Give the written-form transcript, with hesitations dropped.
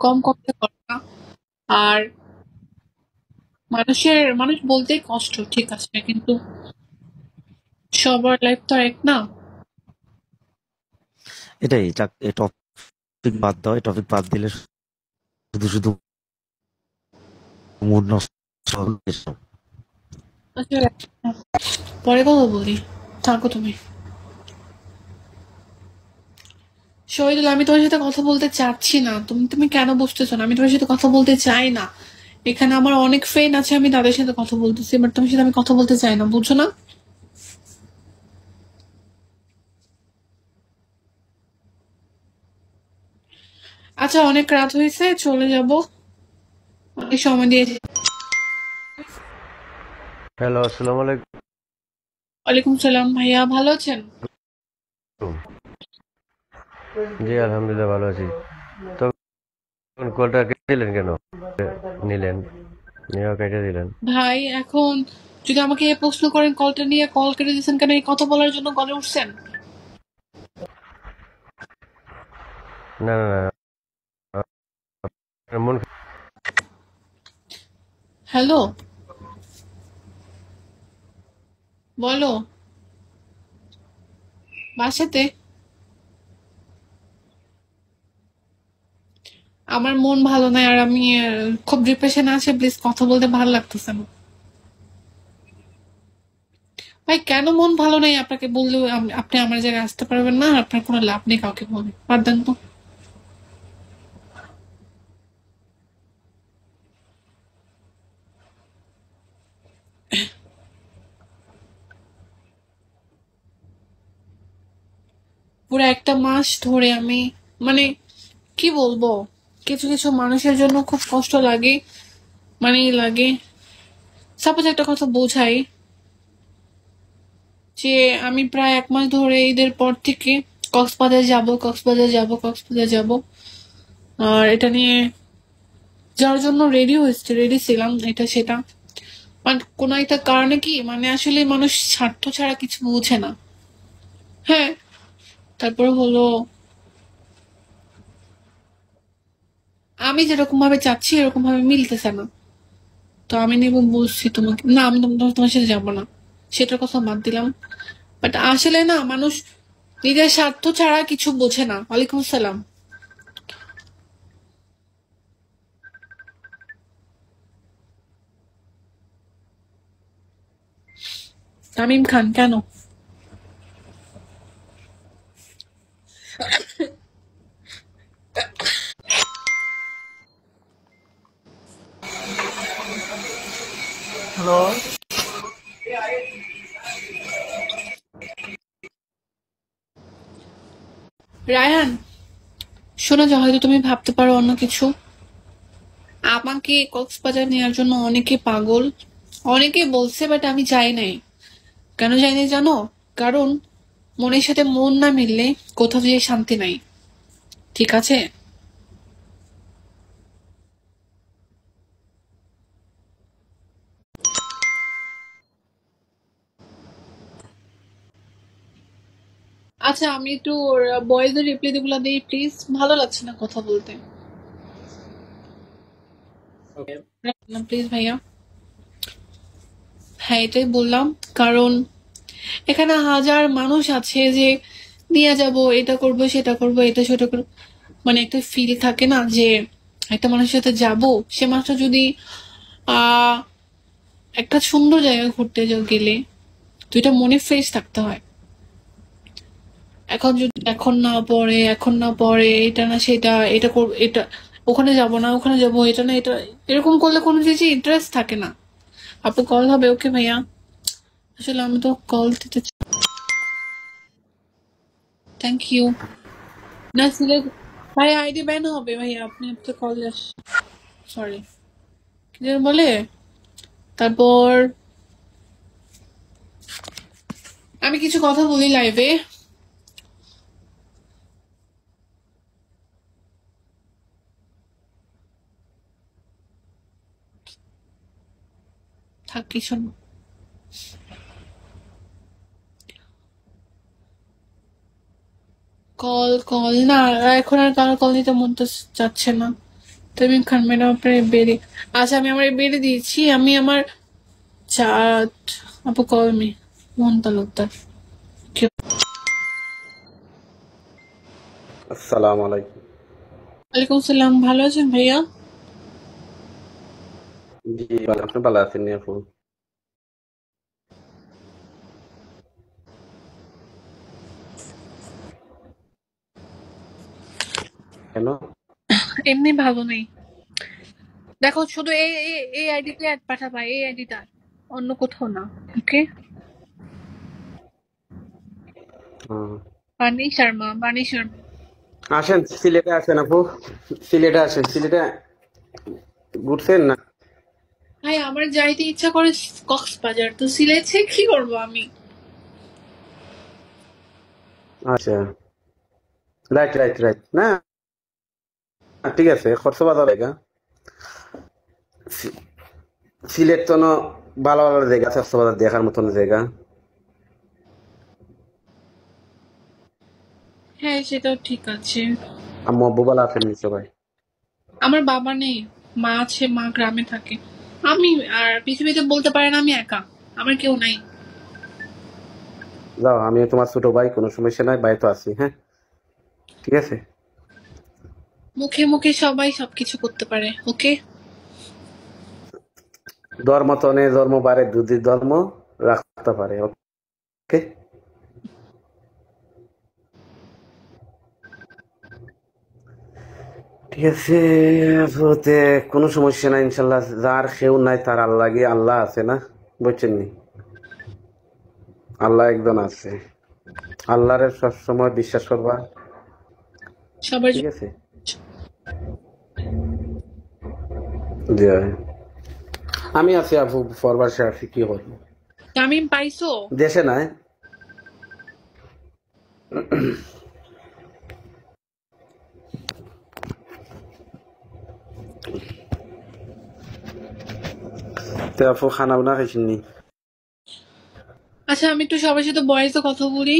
কম কষ্ট করে না। আর মানুষ বলতেই কষ্ট, ঠিক আছে, কিন্তু সবার লাইফ তো আর এক না। এটাই এই টপিক বাদ দাও, এই টপিক বাদ দিলে শুধু শুধু মুড নষ্ট হবে এসব। আসলে পরে কথা বলি, থাকো তুমি। শহীদুল, আমি তোমার সাথে কথা বলতে চাচ্ছি না, তুমি তুমি কেন বুঝতেছো না? আমি তোমার সাথে কথা বলতে চাই না। এখানে আমার অনেক ফ্রেন্ড আছে, আমি তাদের সাথে কথা বলতেছি, বাট তোমার সাথে আমি কথা বলতে চাই না, বুঝছো না? আচ্ছা, অনেক রাত হয়েছে, চলে যাব, অনেক সময় দিয়েছি। হ্যালো, আসসালামু আলাইকুম। ওয়ালাইকুম সালাম, ভাইয়া ভালো আছেন? জি, আলহামদুলিল্লাহ ভালো আছি। তখন কলটা কেটে দিলেন কেন? নিলেন, নিয়েও কেটে দিলেন। ভাই, এখন যদি আমাকে এ প্রশ্ন করেন কলটা নিয়ে কল কেটে দিয়েছেন কেন, এই কথা বলার জন্য কলে উঠছেন? না, না, না, মন হ্যালো, বলো। বাসাতে? আমার মন ভালো নাই, আর আমি খুব ডিপ্রেশনে আছে, প্লিজ কথা বলতে ভালো লাগতেছে না। ভাই, কেন মন ভালো নাই আপনাকে বললেও আপনি আমার জায়গায় আসতে পারবেন না, আর আপনার কোনো লাভ নেই কাউকে বলে, বাদ দেন তো। পুরো একটা মাস ধরে আমি, মানে কি বলবো, কিছু কিছু মানুষের জন্য খুব কষ্ট লাগে, মানে লাগে। সাপোজ একটা কথা বোঝাই, যে আমি প্রায় এক মাস ধরে ঈদের পর থেকে কক্সবাজার যাব, কক্সবাজার যাব, কক্সবাজার যাব, আর এটা নিয়ে যার জন্য রেডি হয়েছে, রেডি ছিলাম, এটা সেটা, মানে কোনো একটা কারণে কি, মানে আসলে মানুষ স্বার্থ ছাড়া কিছু বুঝে না। হ্যাঁ, তারপর হলো, আমি যেরকম ভাবে চাচ্ছি এরকম ভাবে মিলতেছে না। তো আমি নেব বলছি তোমাকে, না আমি তোমার সাথে যাবো না, সেটার কথা বাদ দিলাম। বাট আসলে না, মানুষ নিজের স্বার্থ ছাড়া কিছু বোঝে না। ওয়ালাইকুম আসসালাম। তামিম খান কেন? হ্যালো। রায়হান, শোনো, যা হয়তো তুমি ভাবতে পারো অন্য কিছু, আমাকে কক্সবাজার নেওয়ার জন্য অনেকে পাগল, অনেকে বলছে, বাট আমি যাই নাই। কেন যাই নাই জানো? কারণ মনের সাথে মন না মিললে কোথাও যেয়ে শান্তি নাই, ঠিক আছে? আচ্ছা, আমি একটু বয়েজের রিপ্লাই গুলা দিই প্লিজ, ভালো লাগছে না কথা বলতে। ওকে। প্লিজ ভাইয়া। হ্যাঁ, এটাই বললাম, কারণ এখানে হাজার মানুষ আছে যে নিয়ে যাব, এটা করব, সেটা করব, এটা সেটা করবো, মানে একটা ফিল থাকে না যে একটা মানুষের সাথে যাব, সে মানুষটা যদি আহ একটা সুন্দর জায়গা ঘুরতে যাও গেলে, তো এটা মনে ফ্রেশ থাকতে হয়। এখন যদি এখন না পরে, এটা না সেটা, এটা করবো, এটা ওখানে যাব না, ওখানে যাব, এটা না এটা, এরকম করলে কোনো জিনিসে ইন্টারেস্ট থাকে না। আপু কল হবে? ওকে ভাইয়া, আসলে আমি তো কল দিতে, থ্যাংক ইউ। না সিলেক্ট, ভাই আইডি ব্যান হবে ভাইয়া, আপনি তো কল, সরি, কি যেন বলে, তারপর আমি কিছু কথা বলি লাইভে। থাক, কিছু না। কল কল না, এখন আর কারো কল নিতে মন তো চাচ্ছে না। তামিম খান ম্যাডাম আপনার বেড়ে, আচ্ছা আমি আমার বেড়ে দিয়েছি, আমি আমার চাট আপু কল মি মোহন তালুকদার। আসসালামু আলাইকুম। ওয়ালাইকুম সালাম, ভালো আছেন ভাইয়া? জি ভালো, আপনি ভালো আছেন নি আপু? কেন? এমনি ভালো নেই। দেখো শুধু এই আইডিতে অ্যাড পাঠাবা, এই আইডিটা, অন্য কোথাও না। ওকে? বাণী শর্মা, বাণী শর্মা। আসেন সিলেটে, আসেন আপু, সিলেটে আসেন। সিলেটে ঘুরছেন না? ভাই আমার যাইতে ইচ্ছা করে কক্সবাজার, তো সিলেটে কি করবো আমি? আচ্ছা, রাইট রাইট রাইট। না ঠিক আছে, কক্সবাজার জায়গা, সিলেট তো ভালো ভালো জায়গা আছে, কক্সবাজার দেখার মতন জায়গা। হ্যাঁ সেটাও ঠিক আছে। আম্মু আব্বু ভালো আছেন নি সবাই? আমার বাবা নেই, মা আছে, মা গ্রামে থাকে। আমি আর পৃথিবীতে বলতে পারেন আমি একা, আমার কেউ নাই। যাও, আমি তোমার ছোট ভাই, কোনো সমস্যা নাই, ভাই তো আছি। হ্যাঁ ঠিক আছে। মুখে মুখে সবাই সবকিছু করতে পারে। ওকে? ধর্ম তো নেই, ধর্ম বাড়ে, দুধের ধর্ম রাখতে পারে। ওকে, ঠিক আছে আপুতে, কোনো সমস্যা নাই ইনশাল্লাহ। যার কেউ নাই তার আল্লাহ, গিয়ে আল্লাহ আছে না, বুঝছেন নি? আল্লাহ একজন আছে, আল্লাহরে সবসময় বিশ্বাস করবা। সবার ঠিক আছে, জি আমি আছি আপু, ফরবাসে আছি, কি করবো, তামিম পাইছো? দেশে নাই। তো আপু খানা বানা খাইছেন নি? আচ্ছা আমি একটু সবার সাথে ভয়েসে কথা বলি।